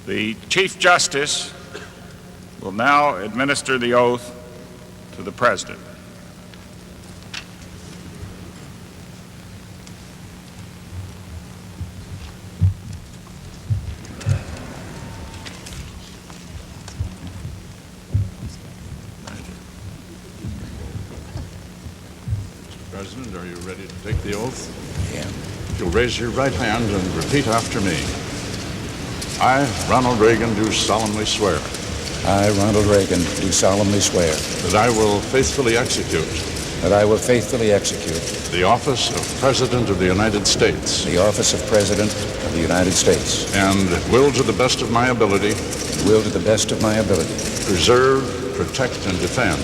The Chief Justice will now administer the oath to the President. Mr. President, are you ready to take the oath? Yeah. If you'll raise your right hand and repeat after me. I, Ronald Reagan, do solemnly swear. I, Ronald Reagan, do solemnly swear. That I will faithfully execute. That I will faithfully execute. The office of President of the United States. The office of President of the United States. And will to the best of my ability. Will to the best of my ability. Preserve, protect, and defend.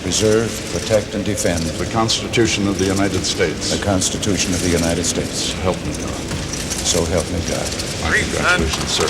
Preserve, protect, and defend. The Constitution of the United States. The Constitution of the United States. So help me God. So help me God. My congratulations, sir.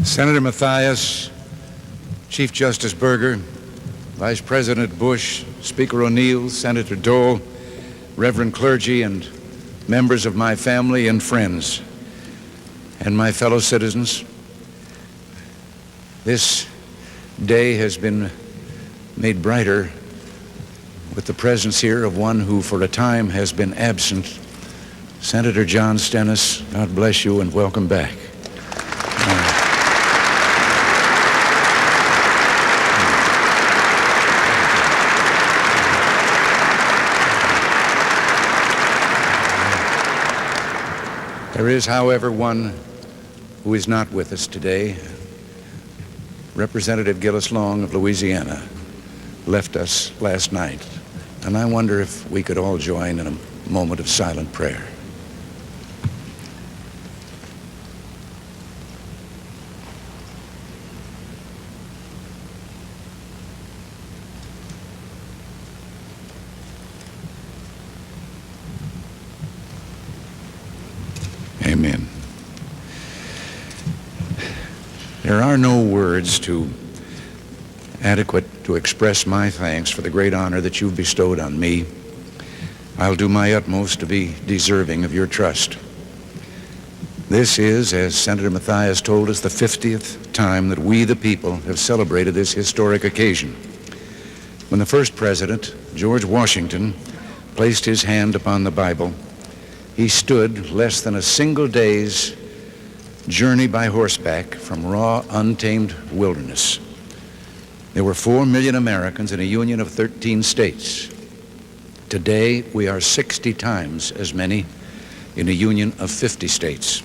Senator Mathias, Chief Justice Berger, Vice President Bush, Speaker O'Neill, Senator Dole, Reverend clergy, and members of my family and friends, and my fellow citizens, this day has been made brighter with the presence here of one who for a time has been absent, Senator John Stennis. God bless you and welcome back. There is, however, one who is not with us today. Representative Gillis Long of Louisiana left us last night, and I wonder if we could all join in a moment of silent prayer. Amen. There are no words adequate to express my thanks for the great honor that you've bestowed on me. I'll do my utmost to be deserving of your trust. This is, as Senator Mathias told us, the 50th time that we, the people, have celebrated this historic occasion. When the first president, George Washington, placed his hand upon the Bible, he stood less than a single day's journey by horseback from raw, untamed wilderness. There were 4 million Americans in a union of 13 states. Today, we are 60 times as many in a union of 50 states.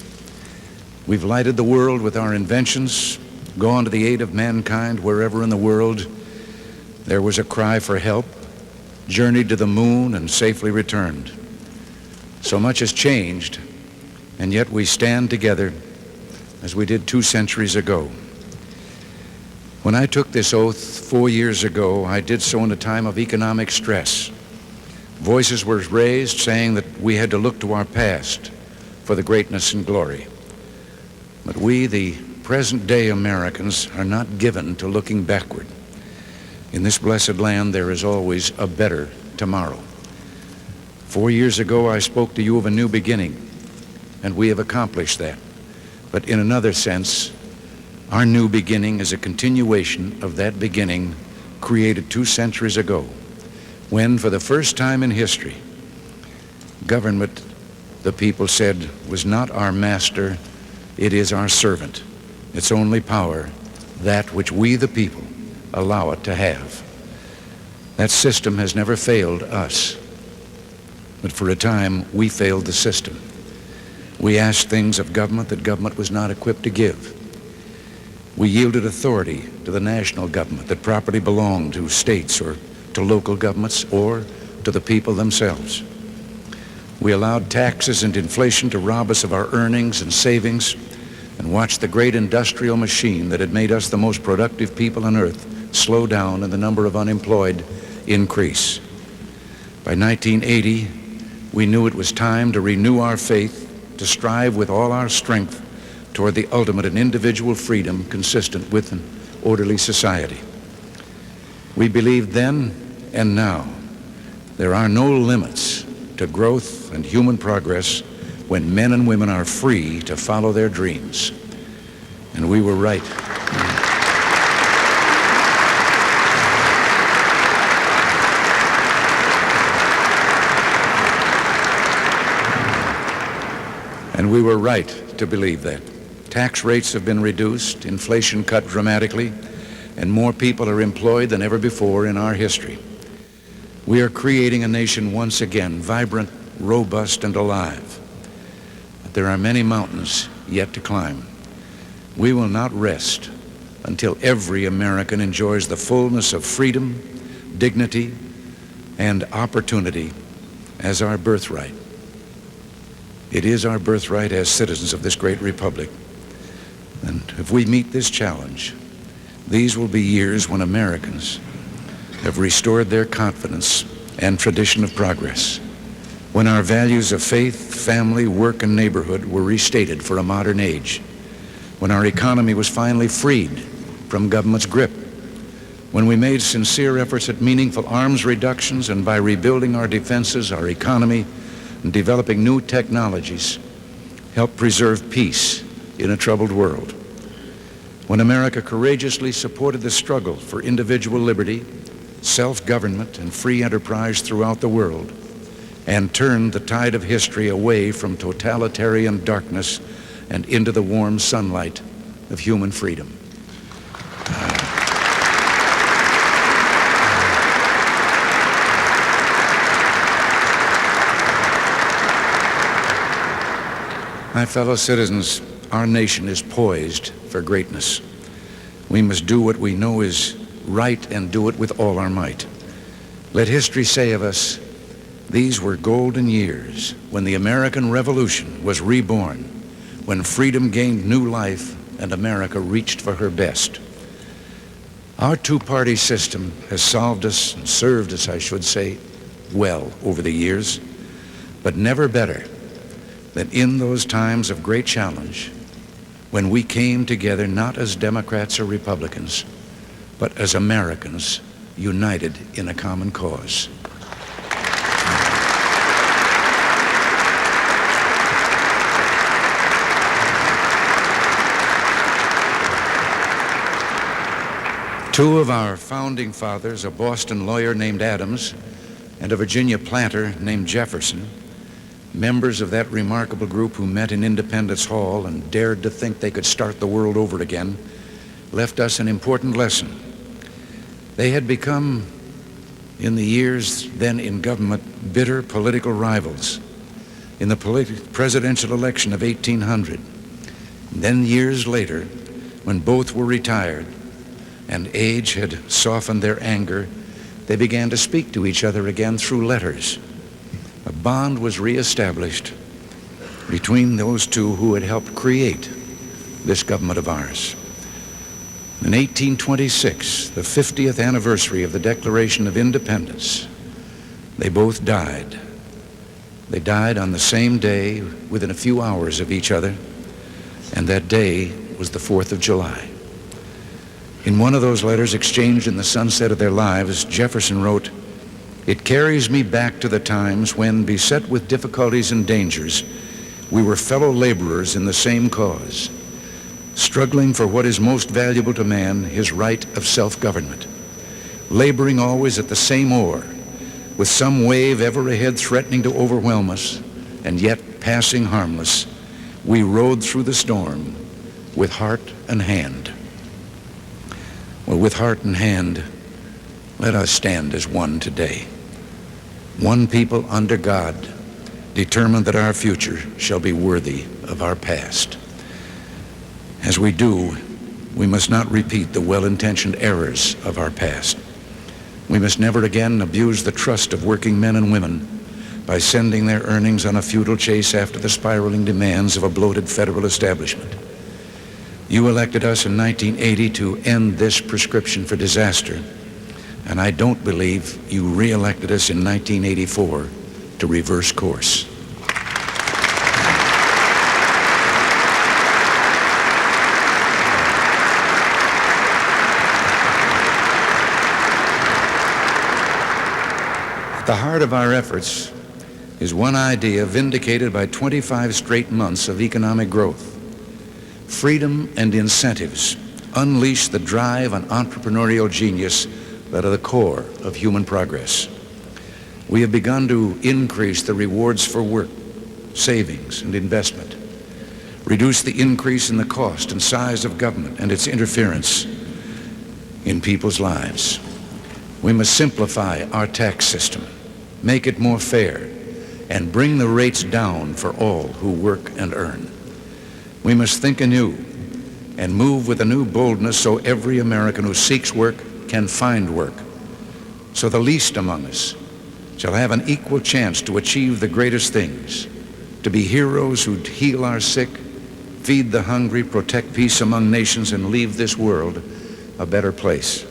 We've lighted the world with our inventions, gone to the aid of mankind wherever in the world there was a cry for help, journeyed to the moon and safely returned. So much has changed, and yet we stand together as we did 2 centuries ago. When I took this oath 4 years ago, I did so in a time of economic stress. Voices were raised saying that we had to look to our past for the greatness and glory. But we, the present-day Americans, are not given to looking backward. In this blessed land, there is always a better tomorrow. 4 years ago, I spoke to you of a new beginning, and we have accomplished that. But in another sense, our new beginning is a continuation of that beginning created 2 centuries ago, when, for the first time in history, government, the people said, was not our master, it is our servant. Its only power, that which we, the people, allow it to have. That system has never failed us. But for a time, we failed the system. We asked things of government that government was not equipped to give. We yielded authority to the national government that properly belonged to states or to local governments or to the people themselves. We allowed taxes and inflation to rob us of our earnings and savings and watched the great industrial machine that had made us the most productive people on earth slow down and the number of unemployed increase. By 1980, we knew it was time to renew our faith, to strive with all our strength toward the ultimate in individual freedom consistent with an orderly society. We believed then and now there are no limits to growth and human progress when men and women are free to follow their dreams. And we were right. And we were right to believe that. Tax rates have been reduced, inflation cut dramatically, and more people are employed than ever before in our history. We are creating a nation once again, vibrant, robust, and alive. But there are many mountains yet to climb. We will not rest until every American enjoys the fullness of freedom, dignity, and opportunity as our birthright. It is our birthright as citizens of this great republic. And if we meet this challenge, these will be years when Americans have restored their confidence and tradition of progress, when our values of faith, family, work, and neighborhood were restated for a modern age, when our economy was finally freed from government's grip, when we made sincere efforts at meaningful arms reductions and by rebuilding our defenses, our economy, and developing new technologies, helped preserve peace in a troubled world. When America courageously supported the struggle for individual liberty, self-government, and free enterprise throughout the world, and turned the tide of history away from totalitarian darkness and into the warm sunlight of human freedom. My fellow citizens, our nation is poised for greatness. We must do what we know is right and do it with all our might. Let history say of us, these were golden years when the American Revolution was reborn, when freedom gained new life and America reached for her best. Our two-party system has solved us and served us, I should say, well over the years, but never better than in those times of great challenge when we came together not as Democrats or Republicans, but as Americans united in a common cause. Two of our founding fathers, a Boston lawyer named Adams and a Virginia planter named Jefferson, members of that remarkable group who met in Independence Hall and dared to think they could start the world over again, left us an important lesson. They had become, in the years then in government, bitter political rivals. In the presidential election of 1800, and then years later, when both were retired and age had softened their anger, they began to speak to each other again through letters. A bond was reestablished between those two who had helped create this government of ours. In 1826, the 50th anniversary of the Declaration of Independence, they both died. They died on the same day, within a few hours of each other, and that day was the 4th of July. In one of those letters exchanged in the sunset of their lives, Jefferson wrote, "It carries me back to the times when, beset with difficulties and dangers, we were fellow laborers in the same cause, struggling for what is most valuable to man, his right of self-government, laboring always at the same oar, with some wave ever ahead threatening to overwhelm us, and yet passing harmless, we rode through the storm with heart and hand." Well, with heart and hand, let us stand as one today. One people under God, determined that our future shall be worthy of our past. As we do, we must not repeat the well-intentioned errors of our past. We must never again abuse the trust of working men and women by sending their earnings on a futile chase after the spiraling demands of a bloated federal establishment. You elected us in 1980 to end this prescription for disaster, and I don't believe you re-elected us in 1984 to reverse course. At the heart of our efforts is one idea vindicated by 25 straight months of economic growth. Freedom and incentives unleash the drive and entrepreneurial genius that are the core of human progress. We have begun to increase the rewards for work, savings, and investment, reduce the increase in the cost and size of government and its interference in people's lives. We must simplify our tax system, make it more fair, and bring the rates down for all who work and earn. We must think anew and move with a new boldness so every American who seeks work can find work, so the least among us shall have an equal chance to achieve the greatest things, to be heroes who heal our sick, feed the hungry, protect peace among nations, and leave this world a better place.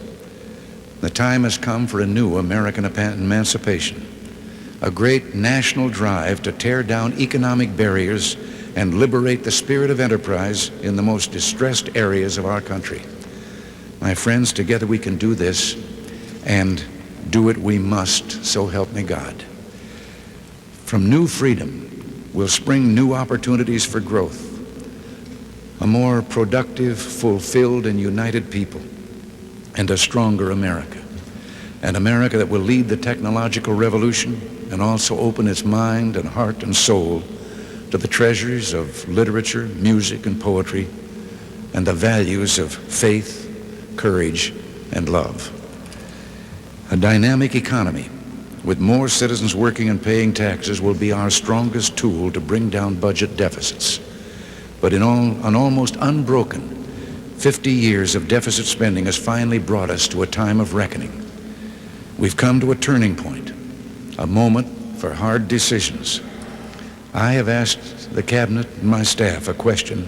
The time has come for a new American emancipation, a great national drive to tear down economic barriers and liberate the spirit of enterprise in the most distressed areas of our country. My friends, together we can do this, and do it we must, so help me God. From new freedom will spring new opportunities for growth, a more productive, fulfilled, and united people, and a stronger America. An America that will lead the technological revolution and also open its mind and heart and soul to the treasures of literature, music, and poetry, and the values of faith, courage, and love. A dynamic economy with more citizens working and paying taxes will be our strongest tool to bring down budget deficits. But an almost unbroken 50 years of deficit spending has finally brought us to a time of reckoning. We've come to a turning point, a moment for hard decisions. I have asked the cabinet and my staff a question,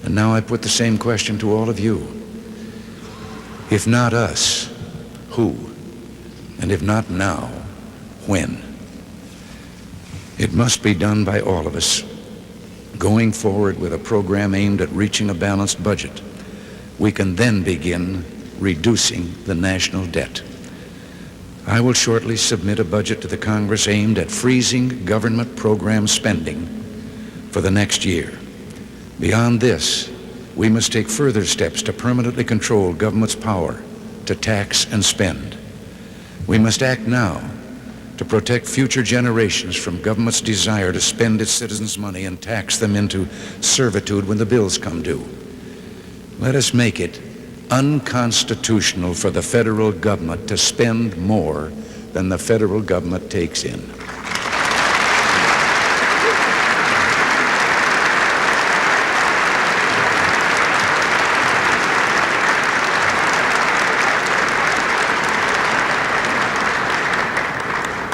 and now I put the same question to all of you. If not us, who? And if not now, when? It must be done by all of us. Going forward with a program aimed at reaching a balanced budget, we can then begin reducing the national debt. I will shortly submit a budget to the Congress aimed at freezing government program spending for the next year. Beyond this, we must take further steps to permanently control government's power to tax and spend. We must act now to protect future generations from government's desire to spend its citizens' money and tax them into servitude when the bills come due. Let us make it unconstitutional for the federal government to spend more than the federal government takes in.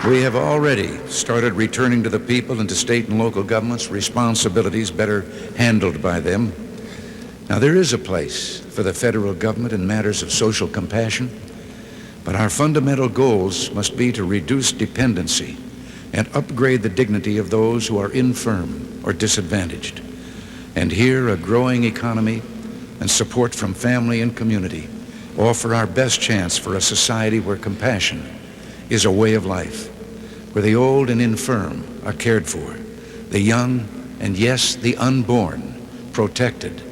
We have already started returning to the people and to state and local governments responsibilities better handled by them. Now, there is a place for the federal government in matters of social compassion, but our fundamental goals must be to reduce dependency and upgrade the dignity of those who are infirm or disadvantaged. And here, a growing economy and support from family and community offer our best chance for a society where compassion is a way of life, where the old and infirm are cared for, the young and, yes, the unborn protected,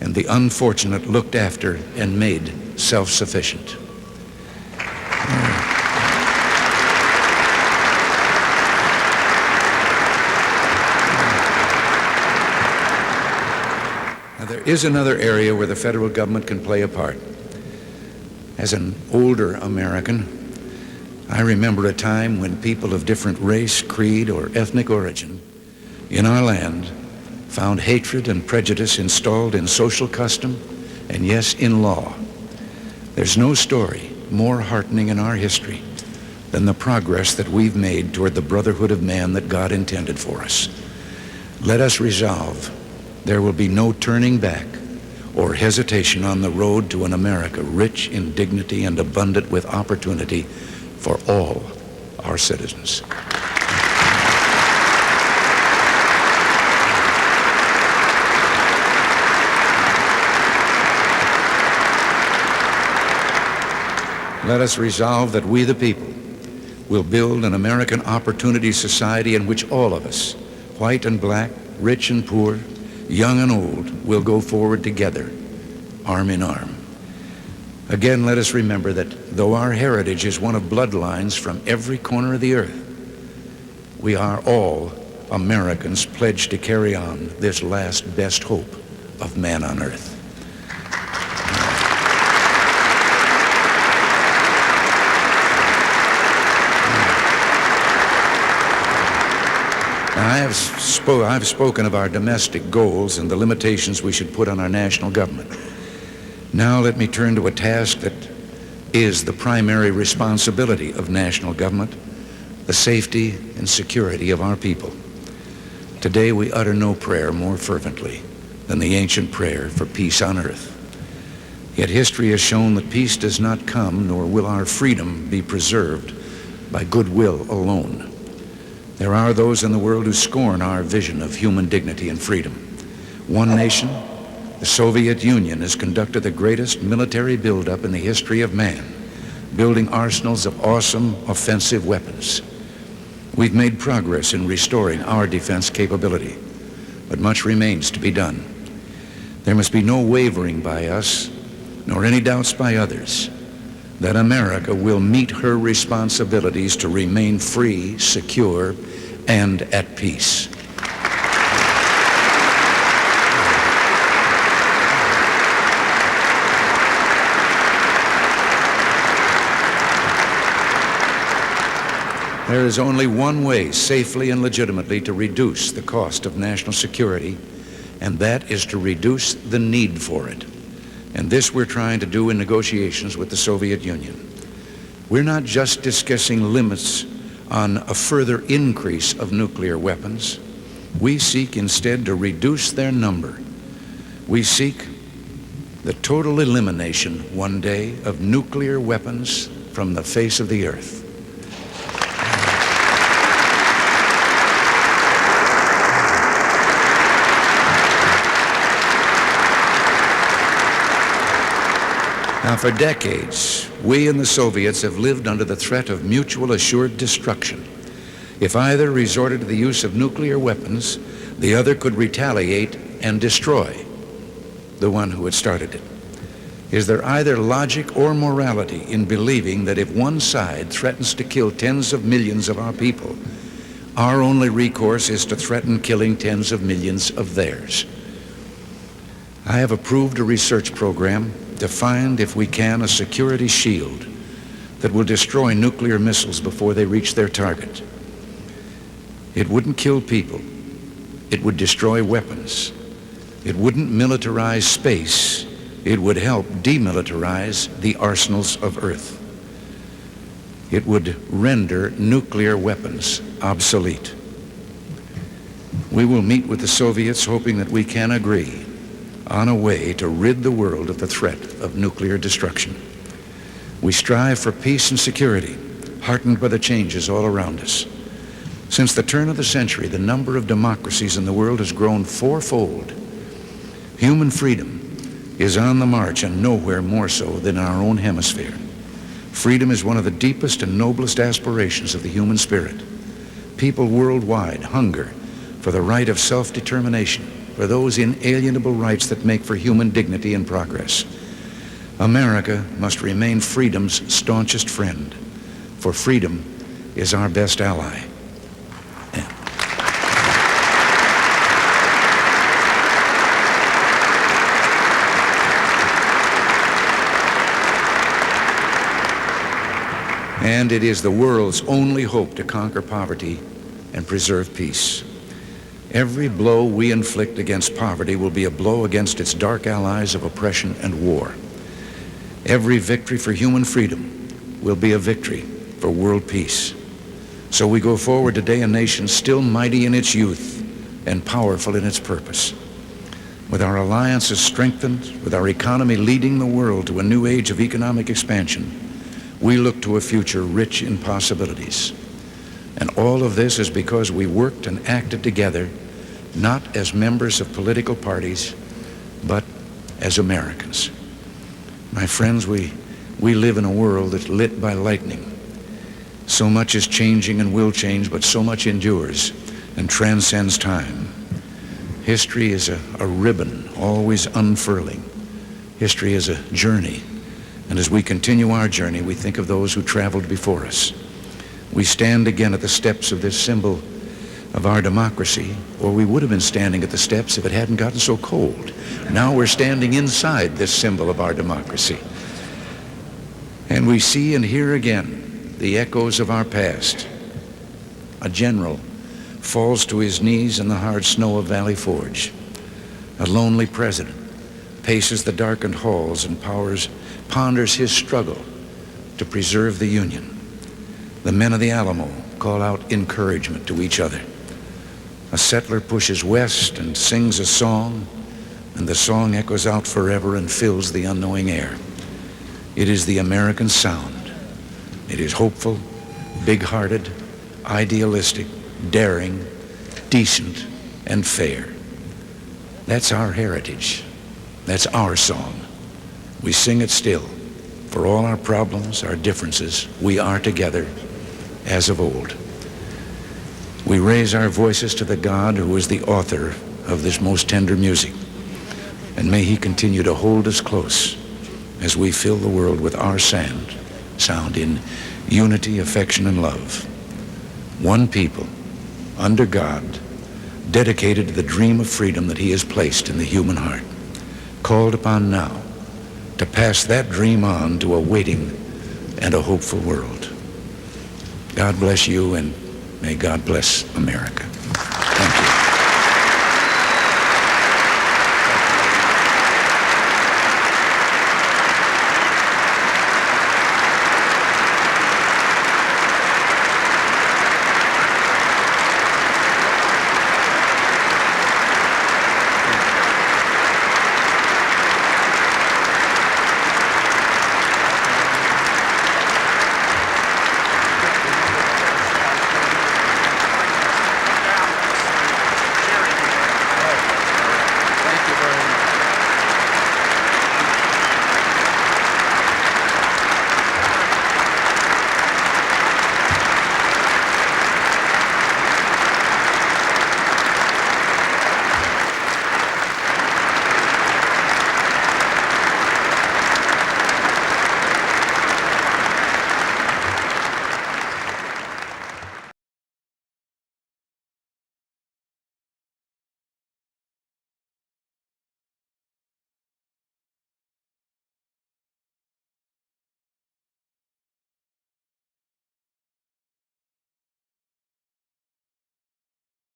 and the unfortunate looked after and made self-sufficient. Now, there is another area where the federal government can play a part. As an older American, I remember a time when people of different race, creed, or ethnic origin in our land found hatred and prejudice installed in social custom and, yes, in law. There's no story more heartening in our history than the progress that we've made toward the brotherhood of man that God intended for us. Let us resolve there will be no turning back or hesitation on the road to an America rich in dignity and abundant with opportunity for all our citizens. Let us resolve that we, the people, will build an American opportunity society in which all of us, white and black, rich and poor, young and old, will go forward together, arm in arm. Again, let us remember that though our heritage is one of bloodlines from every corner of the earth, we are all Americans pledged to carry on this last best hope of man on earth. Now, I've spoken of our domestic goals and the limitations we should put on our national government. Now let me turn to a task that is the primary responsibility of national government, the safety and security of our people. Today we utter no prayer more fervently than the ancient prayer for peace on earth. Yet history has shown that peace does not come, nor will our freedom be preserved by goodwill alone. There are those in the world who scorn our vision of human dignity and freedom. One nation, the Soviet Union, has conducted the greatest military buildup in the history of man, building arsenals of awesome offensive weapons. We've made progress in restoring our defense capability, but much remains to be done. There must be no wavering by us, nor any doubts by others, that America will meet her responsibilities to remain free, secure, and at peace. There is only one way safely and legitimately to reduce the cost of national security, and that is to reduce the need for it. And this we're trying to do in negotiations with the Soviet Union. We're not just discussing limits on a further increase of nuclear weapons. We seek instead to reduce their number. We seek the total elimination one day of nuclear weapons from the face of the earth. Now, for decades, we and the Soviets have lived under the threat of mutual assured destruction. If either resorted to the use of nuclear weapons, the other could retaliate and destroy the one who had started it. Is there either logic or morality in believing that if one side threatens to kill tens of millions of our people, our only recourse is to threaten killing tens of millions of theirs? I have approved a research program to find, if we can, a security shield that will destroy nuclear missiles before they reach their target. It wouldn't kill people. It would destroy weapons. It wouldn't militarize space. It would help demilitarize the arsenals of Earth. It would render nuclear weapons obsolete. We will meet with the Soviets hoping that we can agree on a way to rid the world of the threat of nuclear destruction. We strive for peace and security, heartened by the changes all around us. Since the turn of the century, the number of democracies in the world has grown fourfold. Human freedom is on the march, and nowhere more so than in our own hemisphere. Freedom is one of the deepest and noblest aspirations of the human spirit. People worldwide hunger for the right of self-determination, for those inalienable rights that make for human dignity and progress. America must remain freedom's staunchest friend, for freedom is our best ally. And it is the world's only hope to conquer poverty and preserve peace. Every blow we inflict against poverty will be a blow against its dark allies of oppression and war. Every victory for human freedom will be a victory for world peace. So we go forward today, a nation still mighty in its youth and powerful in its purpose. With our alliances strengthened, with our economy leading the world to a new age of economic expansion, we look to a future rich in possibilities. And all of this is because we worked and acted together, not as members of political parties, but as Americans. My friends, we live in a world that's lit by lightning. So much is changing and will change, but so much endures and transcends time. History is a ribbon always unfurling. History is a journey. And as we continue our journey, we think of those who traveled before us. We stand again at the steps of this symbol of our democracy, or we would have been standing at the steps if it hadn't gotten so cold. Now we're standing inside this symbol of our democracy. And we see and hear again the echoes of our past. A general falls to his knees in the hard snow of Valley Forge. A lonely president paces the darkened halls and ponders his struggle to preserve the Union. The men of the Alamo call out encouragement to each other. A settler pushes west and sings a song, and the song echoes out forever and fills the unknowing air. It is the American sound. It is hopeful, big-hearted, idealistic, daring, decent, and fair. That's our heritage. That's our song. We sing it still. For all our problems, our differences, we are together as of old. We raise our voices to the God who is the author of this most tender music. And may he continue to hold us close as we fill the world with our sound in unity, affection, and love. One people, under God, dedicated to the dream of freedom that he has placed in the human heart, called upon now to pass that dream on to a waiting and a hopeful world. God bless you, and may God bless America.